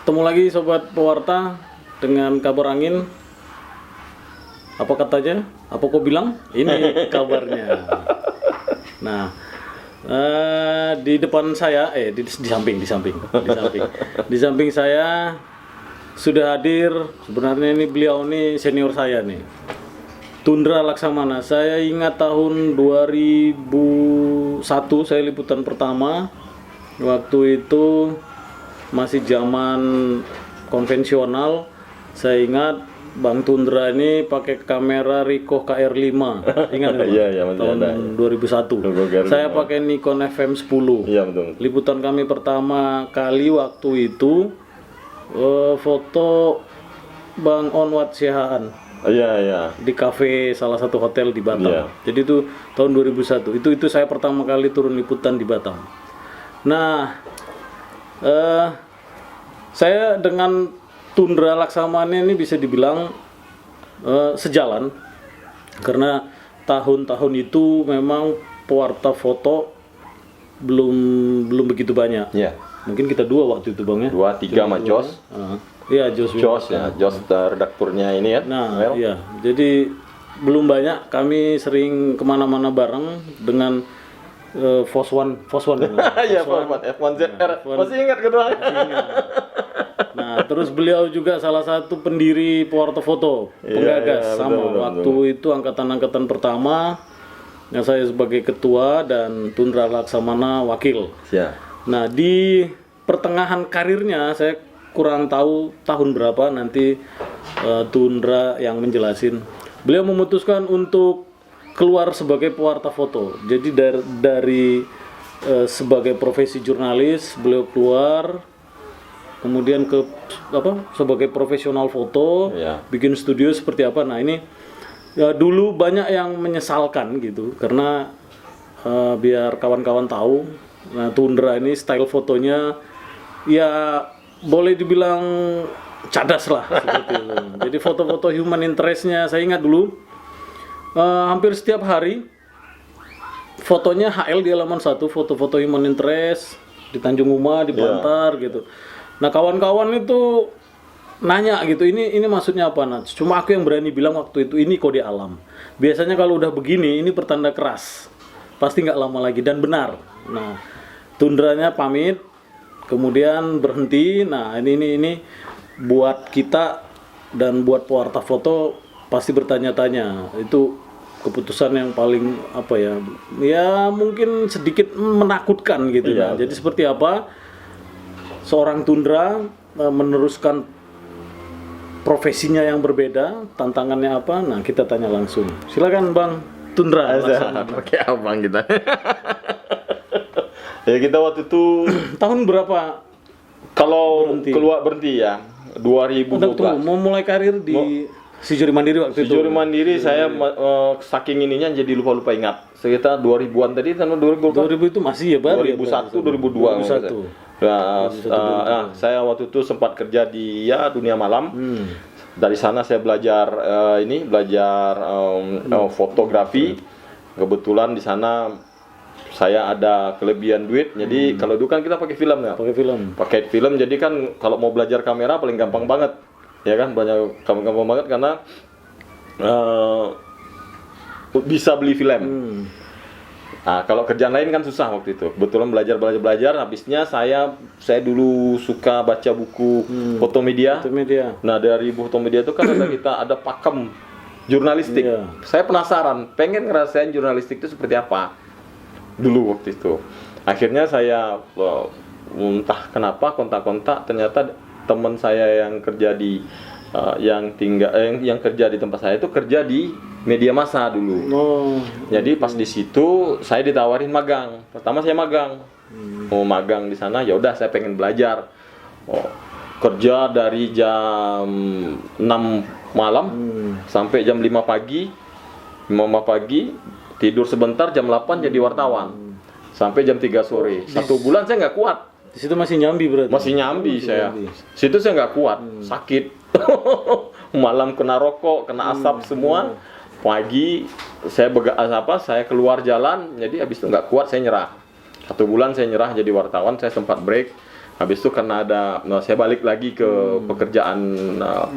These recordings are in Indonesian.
Ketemu lagi Sobat Pewarta dengan kabar angin. Apa katanya? Apa kau bilang? Ini kabarnya. Nah, di depan saya, di samping saya sudah hadir. Sebenarnya ini beliau nih senior saya nih, Tundra Laksamana. Saya ingat tahun 2001 saya liputan pertama. Waktu itu masih zaman konvensional. Saya ingat Bang Tundra ini pakai kamera Ricoh KR5. Ingat nggak? Iya, tahun ada. 2001. Saya pakai Nikon FM10. Iya, betul. Liputan kami pertama kali waktu itu foto Bang Onwat Sihaan. Iya. Di kafe salah satu hotel di Batam. Iya. Jadi itu tahun 2001. Itu saya pertama kali turun liputan di Batam. Nah, saya dengan Tundra Laksamana ini bisa dibilang sejalan, karena tahun-tahun itu memang pewarta foto belum begitu banyak. Iya. Mungkin kita dua waktu itu Bang ya. 2-3 sama Jos. Iya, Jos Ya, Jos redakturnya ini ya. Nah, iya. Jadi belum banyak, kami sering kemana-mana bareng dengan Foswan. Iya, F1ZR. Masih ingat kedua? Nah, terus beliau juga salah satu pendiri Pewarta Foto, penggagas sama. Waktu itu angkatan-angkatan pertama, yang saya sebagai ketua dan Tundra Laksamana wakil. Iya. Nah, di pertengahan karirnya saya kurang tahu tahun berapa, nanti Tundra yang menjelasin. Beliau memutuskan untuk keluar sebagai pewarta foto. Jadi dari sebagai profesi jurnalis beliau keluar, kemudian sebagai profesional foto, bikin studio seperti apa. Nah, ini dulu banyak yang menyesalkan gitu, karena biar kawan-kawan tahu, nah Tundra ini style fotonya ya boleh dibilang cadas lah seperti itu. Jadi foto-foto human interest-nya saya ingat dulu hampir setiap hari fotonya HL di halaman 1, foto-foto human interest di Tanjung Uma, di Bantar gitu. Nah, kawan-kawan itu nanya gitu, ini maksudnya apa? Nah, cuma aku yang berani bilang waktu itu, ini kode alam. Biasanya kalau udah begini, ini pertanda keras, pasti nggak lama lagi, dan benar. Nah, Tundranya pamit, kemudian berhenti. Nah, ini buat kita dan buat pewarta foto pasti bertanya-tanya. Itu keputusan yang paling ya mungkin sedikit menakutkan gitu. Nah, jadi seperti apa seorang Tundra meneruskan profesinya yang berbeda, tantangannya apa? Nah, kita tanya langsung. Silakan Bang Tundra. Pakai abang kita. Ya, kita waktu itu tahun berapa kalau berhenti ya? 2012. Mau mulai karir di Sijuri Mandiri waktu itu. Sijuri Mandiri saya saking ininya jadi lupa ingat. Sekitar 2000-an tadi, tahun 2000 itu masih ya baru 2001 2002. Nah, saya waktu itu sempat kerja di dunia malam. Dari sana saya belajar fotografi. Kebetulan di sana saya ada kelebihan duit. Jadi kalau dulu kan kita pakai film ya. Pakai film. Jadi kan kalau mau belajar kamera paling gampang banget. Ya kan, gampang banget karena bisa beli film. Nah, kalau kerjaan lain kan susah waktu itu. Kebetulan belajar. Habisnya saya dulu suka baca buku foto media. Nah, dari buku foto media itu kan ada pakem jurnalistik. Saya penasaran, pengen ngerasain jurnalistik itu seperti apa dulu waktu itu. Akhirnya saya entah kenapa kontak-kontak, ternyata teman saya yang kerja di yang kerja di tempat saya itu kerja di media massa dulu. Jadi pas di situ saya ditawarin magang. Pertama saya magang. Mau magang di sana, ya udah saya pengen belajar. Kerja dari jam 6 malam sampai jam 5 pagi. 5 pagi, tidur sebentar, jam 8 jadi wartawan. Sampai jam 3 sore. 1 bulan saya nggak kuat. Di situ masih nyambi berarti? Masih nyambi saya. Situ saya nggak kuat, sakit. Malam kena rokok, kena asap semua. Pagi saya keluar jalan, jadi habis itu nggak kuat saya nyerah. 1 bulan saya nyerah jadi wartawan, saya sempat break. Habis itu karena saya balik lagi ke pekerjaan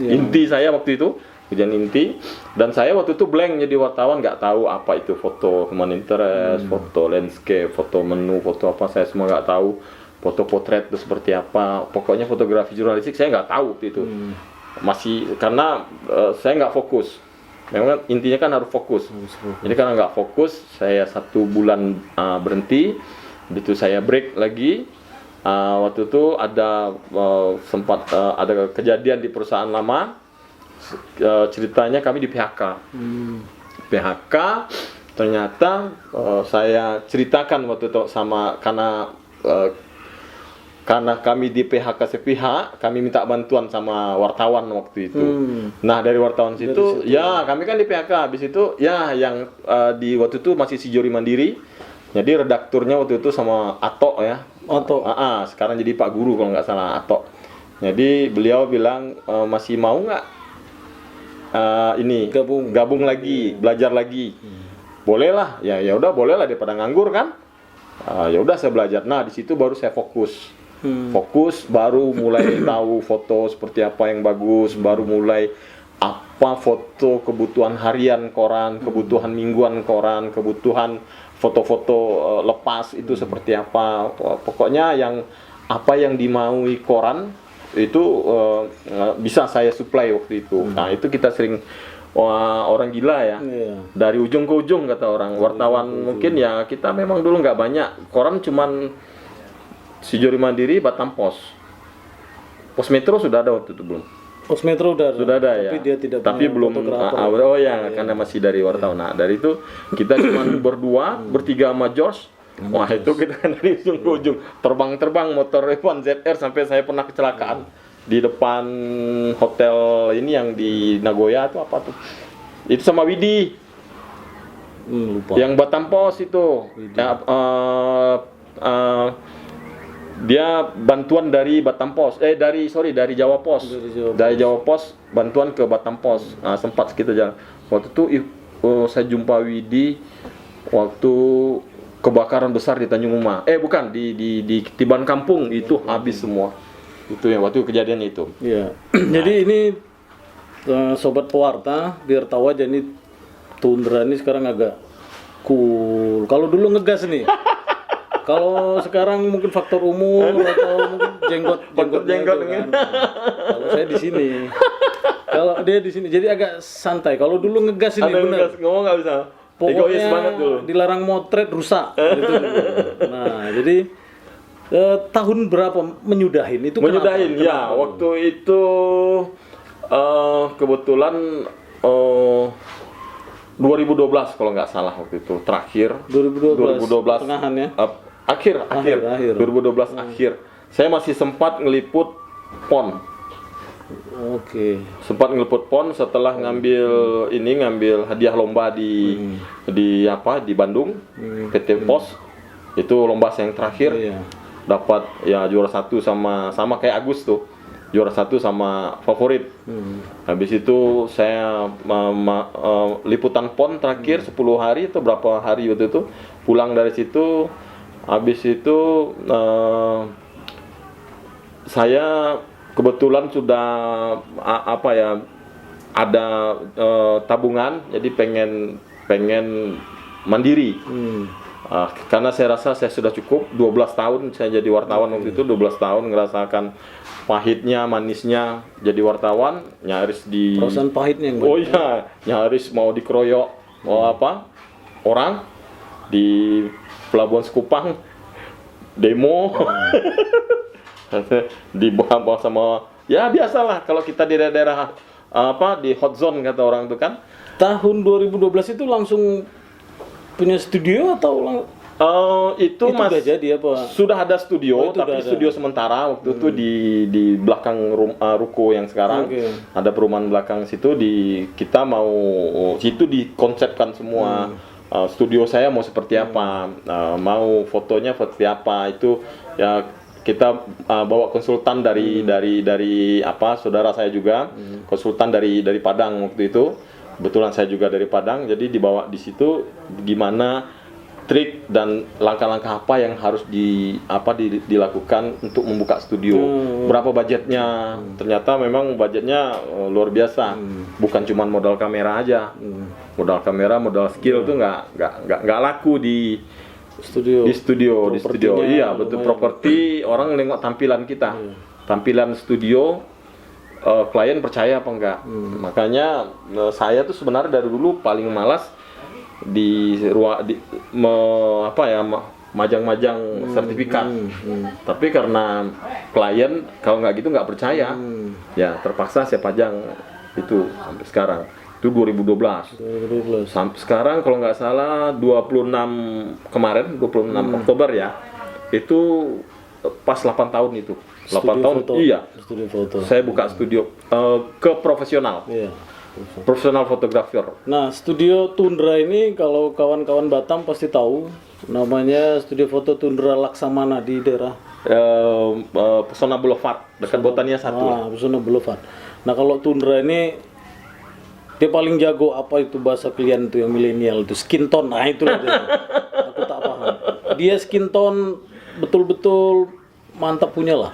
inti saya waktu itu, pekerjaan inti, dan saya waktu itu blank jadi wartawan, nggak tahu apa itu foto human interest, foto landscape, foto menu, foto apa, saya semua nggak tahu, foto potret itu seperti apa, pokoknya fotografi jurnalistik saya nggak tahu waktu itu, masih karena saya nggak fokus. Memang intinya kan harus fokus. Jadi karena nggak fokus, saya 1 bulan berhenti, itu saya break lagi. Waktu itu ada sempat ada kejadian di perusahaan lama, ceritanya kami di PHK. PHK ternyata saya ceritakan waktu itu sama karena kami di PHK sepihak, kami minta bantuan sama wartawan waktu itu. Nah dari wartawan situ, ya kami kan di PHK, habis itu ya yang di waktu itu masih si Jori Mandiri. Jadi redakturnya waktu itu sama Ato ya. Ato. Sekarang jadi Pak Guru kalau nggak salah, Ato. Jadi beliau bilang masih mau nggak ini gabung lagi, belajar lagi. Boleh lah, ya udah boleh lah daripada nganggur kan. Ya udah saya belajar. Nah di situ baru saya fokus. Fokus, baru mulai tahu foto seperti apa yang bagus, baru mulai apa foto kebutuhan harian koran, kebutuhan mingguan koran, kebutuhan foto-foto lepas itu seperti apa. Pokoknya apa yang dimaui koran itu bisa saya supply waktu itu. Nah itu kita sering orang gila ya. Dari ujung ke ujung kata orang. Wartawan mungkin ya kita memang dulu nggak banyak. Koran cuman si Jori Mandiri, Batam Pos. Pos Metro sudah ada waktu itu belum? Pos Metro sudah ada ya. Tapi dia tidak tapi punya belum fotografer. Karena masih dari wartawan. Nah, dari itu kita cuma bertiga sama George. Wah, itu kita dari ujung ke ujung terbang-terbang motor F1 ZR sampai saya pernah kecelakaan di depan hotel ini yang di Nagoya itu apa tuh? Itu sama Widi. Lupa. Yang Batam Pos itu. Ya, dia bantuan dari Batam Pos, dari Jawa Pos, dari Jawa Pos bantuan ke Batam Pos. Sempat kita jalan. Waktu itu saya jumpa Widi waktu kebakaran besar di Tanjung Uma. Bukan di Tiban Kampung itu habis semua. Itu yang waktu kejadian itu. Iya. Jadi ini sobat pewarta biar tahu aja nih Tundra ini sekarang agak cool. Kalau dulu ngegas nih. Kalau sekarang mungkin faktor umur atau mungkin jenggot kan. Kalau saya di sini. Kalau dia di sini jadi agak santai. Kalau dulu ngegas ini benar. Ngomong nggak bisa. Pokoknya banget dulu. Dilarang motret rusak gitu. Nah, jadi tahun berapa menyudahin itu? Menyudahin kenapa? Ya, waktu itu kebetulan 2012 kalau nggak salah waktu itu terakhir. 2012 tengahan ya. Akhir 2012 akhir. Saya masih sempat ngeliput PON. Oke. Sempat ngeliput PON setelah ngambil hadiah lomba di Bandung, PT Pos. Itu lomba saya yang terakhir. Dapat ya juara 1 sama kayak Agus tuh. Juara 1 sama favorit. Habis itu saya liputan PON terakhir 10 hari atau berapa hari waktu itu. Pulang dari situ. Habis itu saya kebetulan sudah ada tabungan, jadi pengen mandiri. Karena saya rasa saya sudah cukup 12 tahun saya jadi wartawan waktu itu, 12 tahun ngerasakan pahitnya manisnya jadi wartawan, nyaris di perasaan pahitnya yang nyaris mau dikeroyok orang di Pelabuhan Sekupang demo dibawa sama ya biasalah kalau kita di daerah di hot zone kata orang itu kan. Tahun 2012 itu langsung punya studio atau itu udah jadi apa? Sudah ada studio, tapi studio sementara waktu itu di belakang ruko yang sekarang. Ada perumahan belakang situ kita mau situ dikonsepkan semua. Studio saya mau seperti apa, mau fotonya seperti apa, itu ya kita bawa konsultan dari saudara saya juga, konsultan dari Padang waktu itu. Kebetulan saya juga dari Padang, jadi dibawa di situ gimana trik dan langkah-langkah apa yang harus dilakukan untuk membuka studio. Berapa budgetnya? Ternyata memang budgetnya luar biasa. Bukan cuma modal kamera aja. Modal kamera, modal skill tuh nggak laku di studio. Iya, betul, properti orang nengok tampilan kita. Tampilan studio, klien percaya apa enggak. Makanya saya tuh sebenarnya dari dulu paling malas majang-majang sertifikat. Tapi karena klien kalau nggak gitu nggak percaya, ya terpaksa saya pajang itu sampai sekarang. Itu 2012. Sampai sekarang kalau nggak salah 26 Oktober ya. Itu pas 8 tahun itu. 8 tahun foto. Iya. Studio foto. Saya buka studio ke profesional. Iya. Profesional fotografer. Nah, studio Tundra ini kalau kawan-kawan Batam pasti tahu, namanya studio foto Tundra Laksamana di daerah Pesona Boulevard dekat Botania 1. Pesona Boulevard. Nah, kalau Tundra ini dia paling jago apa itu bahasa klien itu yang milenial itu skin tone. Nah, itulah dia. Aku tak paham. Dia skin tone betul-betul mantap punya lah.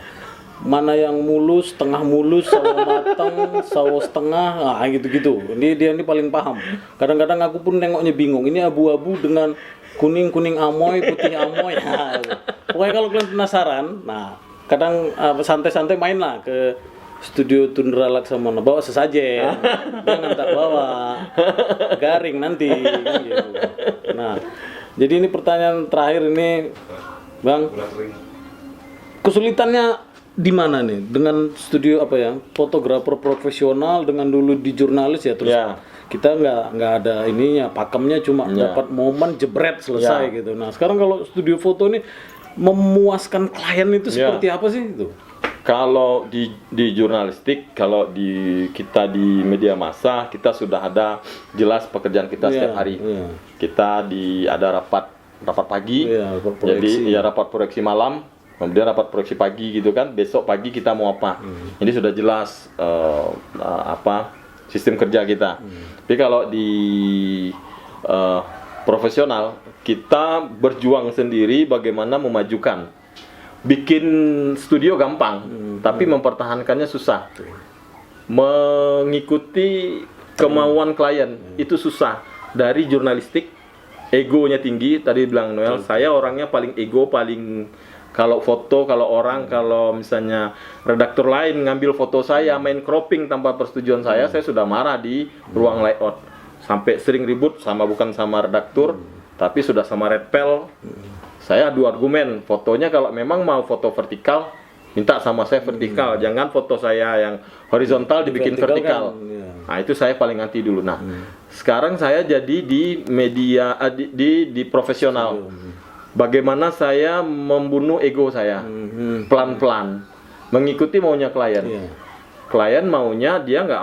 Mana yang mulus, tengah mulus, sawo matang, sawo setengah, gitu-gitu. Dia ini paling paham. Kadang-kadang aku pun nengoknya bingung. Ini abu-abu dengan kuning amoy, putih amoy. Nah, pokoknya kalau kalian penasaran, nah kadang santai-santai main lah ke studio Tundra Laksamana. Bawa sesajen, jangan tak bawa garing nanti. Gitu. Nah, jadi ini pertanyaan terakhir ini, Bang. Kesulitannya di mana nih dengan studio fotografer profesional dengan dulu di jurnalis ya terus kita nggak ada ininya pakemnya cuma dapat momen jebret selesai gitu. Nah sekarang kalau studio foto ini memuaskan klien itu seperti apa sih itu? Kalau di jurnalistik, kalau kita di media massa kita sudah ada jelas pekerjaan kita setiap hari. Kita ada rapat pagi, jadi rapat proyeksi malam. Kemudian rapat proyeksi pagi gitu kan, besok pagi kita mau apa. Ini sudah jelas sistem kerja kita. Tapi kalau di profesional, kita berjuang sendiri bagaimana memajukan. Bikin studio gampang, tapi mempertahankannya susah. Mengikuti kemauan klien itu susah. Dari jurnalistik, egonya tinggi. Tadi bilang Noel, saya orangnya paling ego, paling kalau foto, kalau misalnya redaktur lain ngambil foto saya, main cropping tanpa persetujuan saya sudah marah di ruang layout. Sampai sering ribut bukan sama redaktur, tapi sudah sama redpel. Saya adu argumen, fotonya kalau memang mau foto vertikal, minta sama saya vertikal, jangan foto saya yang horizontal dibikin vertikal. Nah, itu saya paling anti dulu. Nah, sekarang saya jadi di media di profesional. Bagaimana saya membunuh ego saya pelan-pelan, mengikuti maunya klien. Klien maunya dia nggak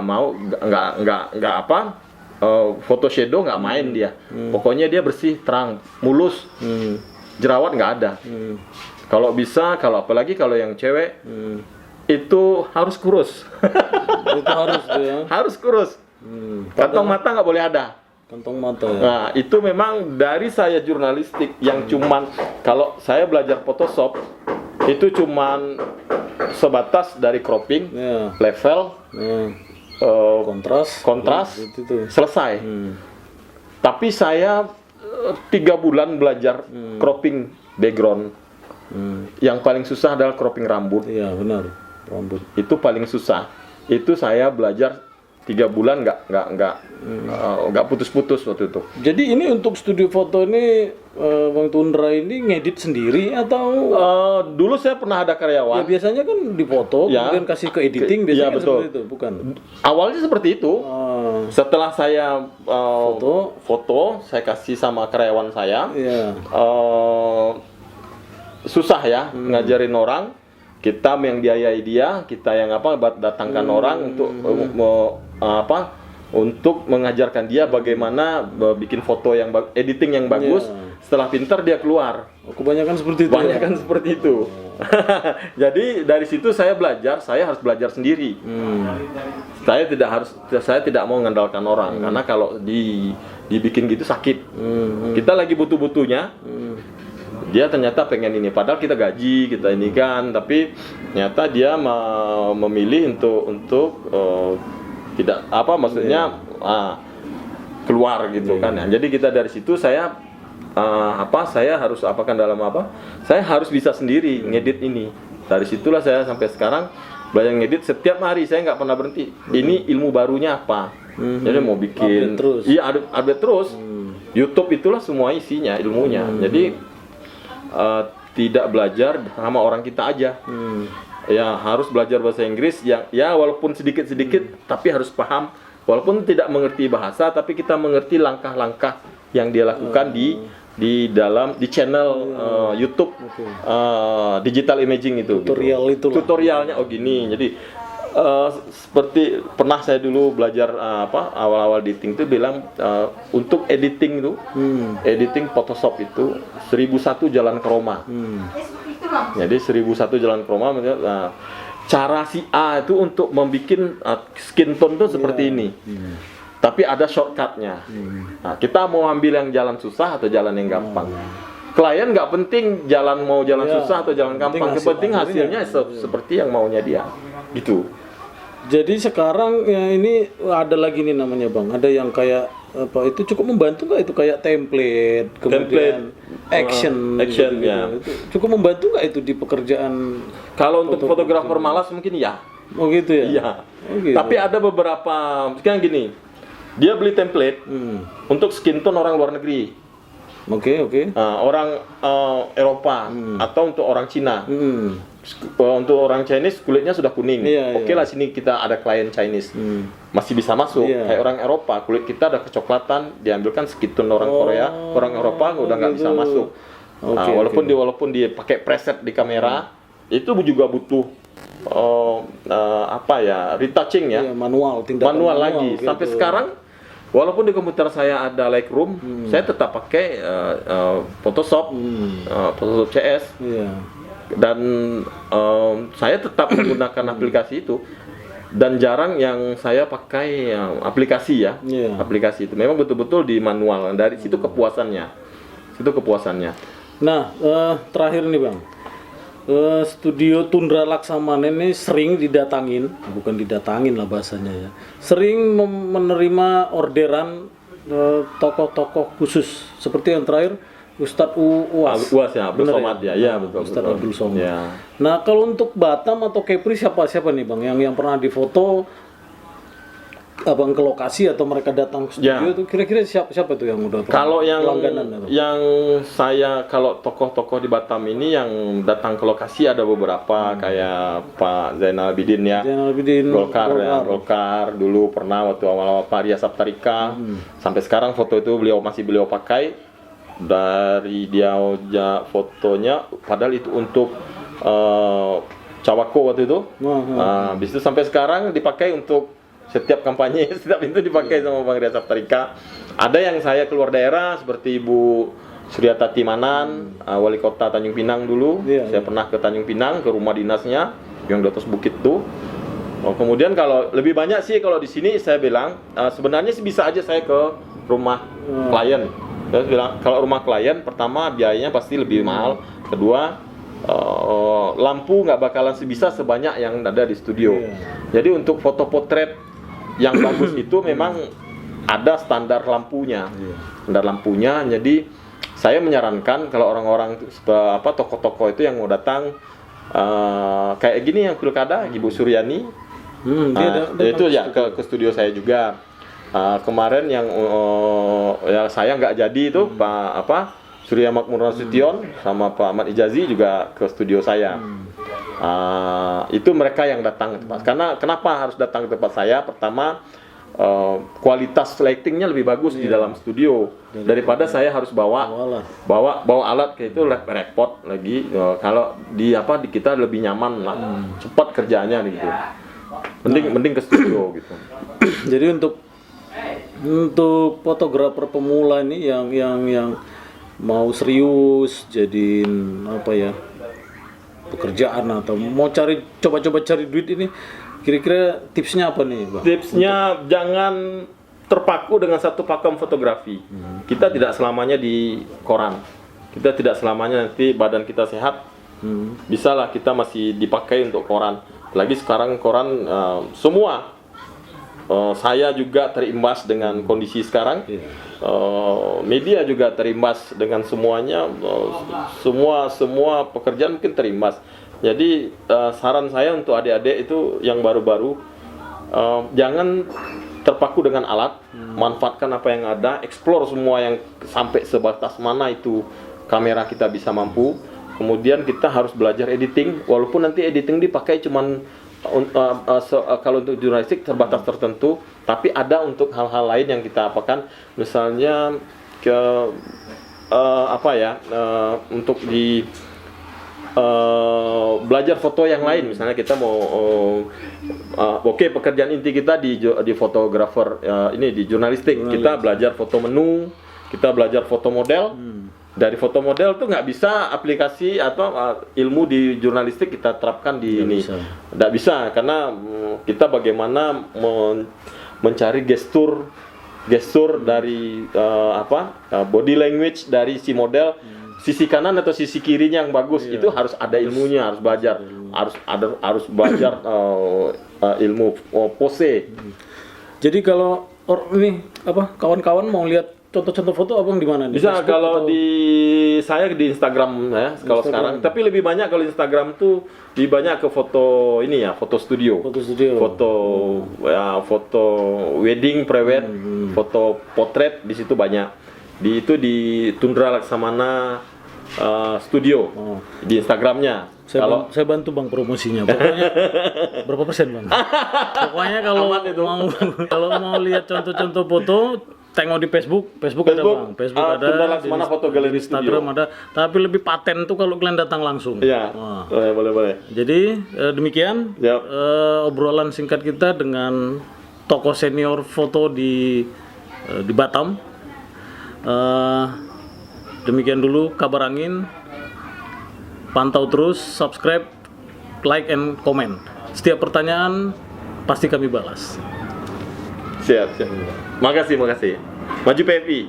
foto shadow nggak main dia. Pokoknya dia bersih, terang, mulus, jerawat nggak ada. Kalau bisa, apalagi kalau yang cewek itu harus kurus. Itu harus ya. Harus kurus. Kantong mata nggak boleh ada. Kantong mata ya. Nah, itu memang dari saya jurnalistik yang cuman kalau saya belajar Photoshop itu cuman sebatas dari cropping, level, kontras, gitu. Selesai. Tapi saya 3 bulan belajar cropping background. Yang paling susah adalah cropping rambut. Iya, benar. Rambut. Itu paling susah. Itu saya belajar 3 bulan nggak putus-putus waktu itu. Jadi ini untuk studio foto ini Bang Tundra ini ngedit sendiri atau dulu saya pernah ada karyawan. Ya biasanya kan dipoto kemudian kasih ke editing biasanya kan seperti itu, bukan? Awalnya seperti itu. Setelah saya foto, saya kasih sama karyawan saya. Susah ya ngajarin orang. Kita yang biayai dia, kita yang datangkan orang untuk mengajarkan dia bagaimana bikin foto yang editing yang bagus. Setelah pintar dia keluar. Kebanyakan seperti itu. Kebanyakan seperti itu. Jadi dari situ saya harus belajar sendiri. Saya tidak mau mengandalkan orang karena kalau dibikin gitu sakit. Kita lagi butuh-butuhnya. Dia ternyata pengen ini, padahal kita gaji, kita ini kan, tapi ternyata dia memilih untuk tidak apa maksudnya keluar gitu kan ya. Jadi kita dari situ saya harus apakan dalam apa? Saya harus bisa sendiri ngedit ini. Dari situlah saya sampai sekarang belajar ngedit setiap hari, saya nggak pernah berhenti. Ini ilmu barunya apa? Jadi mau bikin update terus. Iya, update terus. YouTube itulah semua isinya, ilmunya. Jadi tidak belajar sama orang kita aja. Ya harus belajar bahasa Inggris yang ya walaupun sedikit-sedikit tapi harus paham. Walaupun tidak mengerti bahasa tapi kita mengerti langkah-langkah yang dia lakukan di channel YouTube digital imaging itu. Tutorial gitu. Tutorialnya gini. Jadi seperti pernah saya dulu belajar awal-awal editing itu bilang untuk editing itu editing Photoshop itu 1001 jalan chroma. Jadi 1001 jalan chroma cara si A itu untuk membuat skin tone itu seperti ini. Tapi ada shortcutnya. Nah, kita mau ambil yang jalan susah atau jalan yang gampang. Klien nggak penting jalan susah atau jalan gampang, yang penting hasilnya seperti yang maunya dia. Gitu. Jadi sekarang ya ini ada lagi nih namanya Bang, ada yang kayak apa itu cukup membantu nggak itu kayak template, kemudian action gitu, ya. Itu cukup membantu nggak itu di pekerjaan? Kalau untuk fotografer malas mungkin ya. Oh gitu ya. Iya. Oh, gitu. Tapi ada beberapa kan gini, dia beli template untuk skin tone orang luar negeri. Oke. Orang Eropa atau untuk orang Cina. Untuk orang Chinese kulitnya sudah kuning. Oke lah sini kita ada klien Chinese. Masih bisa masuk. Kayak orang Eropa kulit kita ada kecoklatan, diambilkan skin tone orang Korea, orang Eropa udah nggak bisa masuk. Walaupun dia pakai preset di kamera, itu juga butuh retouching ya. Manual lagi. gitu. Sampai sekarang walaupun di komputer saya ada Lightroom, saya tetap pakai Photoshop, Photoshop CS, dan saya tetap menggunakan aplikasi itu. Dan jarang yang saya pakai aplikasi ya, aplikasi itu memang betul-betul di manual. Dari situ kepuasannya, Nah, terakhir nih Bang, studio Tundra Laksamana ini sering bukan didatangin lah bahasanya ya, sering menerima orderan tokoh-tokoh khusus seperti yang terakhir Ustadz Uwas ya, Abdul Somad ya, betul. Ustadz Abdul Somad. Ya. Nah kalau untuk Batam atau Kepri siapa nih Bang yang pernah difoto abang ke lokasi atau mereka datang ke studio itu kira-kira siapa tuh yang udah kalau langganan kalau tokoh-tokoh di Batam ini yang datang ke lokasi ada beberapa kayak Pak Zainal Abidin ya, Golkar dulu pernah waktu awal-awal Pak Ria Saptarika sampai sekarang foto itu masih beliau pakai dari dia fotonya padahal itu untuk Cawako waktu itu. Habis itu sampai sekarang dipakai untuk setiap kampanye, setiap itu dipakai sama Bang Ria Saptarika. Ada yang saya keluar daerah seperti Ibu Suryatati Manan, wali kota Tanjung Pinang dulu. Saya pernah ke Tanjung Pinang ke rumah dinasnya yang di atas bukit tuh. Kemudian kalau lebih banyak sih kalau di sini saya bilang sebenarnya sih bisa aja saya ke rumah klien. Saya bilang kalau rumah klien pertama biayanya pasti lebih mahal. Kedua lampu nggak bakalan sebisa sebanyak yang ada di studio. Jadi untuk foto potret yang bagus itu memang ada standar lampunya. Jadi saya menyarankan kalau orang-orang tokoh-tokoh itu yang mau datang kayak gini yang pilkada Ibu Suryani, itu ya ke studio saya juga. Kemarin yang saya nggak jadi itu Pak Surya Makmur Nasution sama Pak Ahmad Ijazi juga ke studio saya. Itu mereka yang datang ke tempat. Karena kenapa harus datang ke tempat saya? Pertama, kualitas lightingnya lebih bagus di dalam studio daripada saya harus bawa alat kayak itu repot lagi. Kalau di kita lebih nyaman lah, cepat kerjanya gitu. Mending ke studio gitu. Jadi untuk fotografer pemula ini yang mau serius jadiin pekerjaan atau mau coba cari duit ini, kira-kira tipsnya apa nih Bang? Tipsnya jangan terpaku dengan satu pakem fotografi. Kita tidak selamanya di koran. Kita tidak selamanya nanti badan kita sehat. Bisalah kita masih dipakai untuk koran. Apalagi sekarang koran semua. Saya juga terimbas dengan kondisi sekarang. Media juga terimbas dengan semuanya. Semua pekerjaan mungkin terimbas. Jadi saran saya untuk adik-adik itu yang baru-baru, jangan terpaku dengan alat, manfaatkan apa yang ada, explore semua yang sampai sebatas mana itu kamera kita bisa mampu. Kemudian kita harus belajar editing, walaupun nanti editing dipakai cuman kalau untuk jurnalistik terbatas tertentu, tapi ada untuk hal-hal lain yang kita apakan, misalnya untuk di belajar foto yang lain, misalnya kita mau pekerjaan inti kita di fotografer, ini di jurnalistik, kita belajar foto menu, kita belajar foto model. Dari foto model tuh nggak bisa aplikasi atau ilmu di jurnalistik kita terapkan di ini, nggak bisa karena kita bagaimana mencari gestur dari body language dari si model, sisi kanan atau sisi kirinya yang bagus, itu harus ada ilmunya, harus belajar, harus belajar ilmu pose. Jadi kalau kawan-kawan mau lihat contoh-contoh foto abang di mana? Bisa kalau saya di Instagram ya kalau sekarang, tapi lebih banyak kalau Instagram tuh lebih banyak ke foto ini ya, foto studio, foto wedding, prewed, foto potret, di situ banyak. Di Tundra Laksamana Studio di Instagramnya. Saya bantu bang promosinya. Pokoknya berapa persen bang? Pokoknya kalau mau lihat contoh-contoh foto, tengok di Facebook ada bang, Facebook ada, Tundra Laksamana Foto Galeri Instagram ada, tapi lebih paten tuh kalau kalian datang langsung. Iya, boleh. Jadi demikian obrolan singkat kita dengan tokoh senior foto di Batam. Demikian dulu kabar angin. Pantau terus, subscribe, like, and comment. Setiap pertanyaan pasti kami balas. Siap. Makasih. Maju PFI.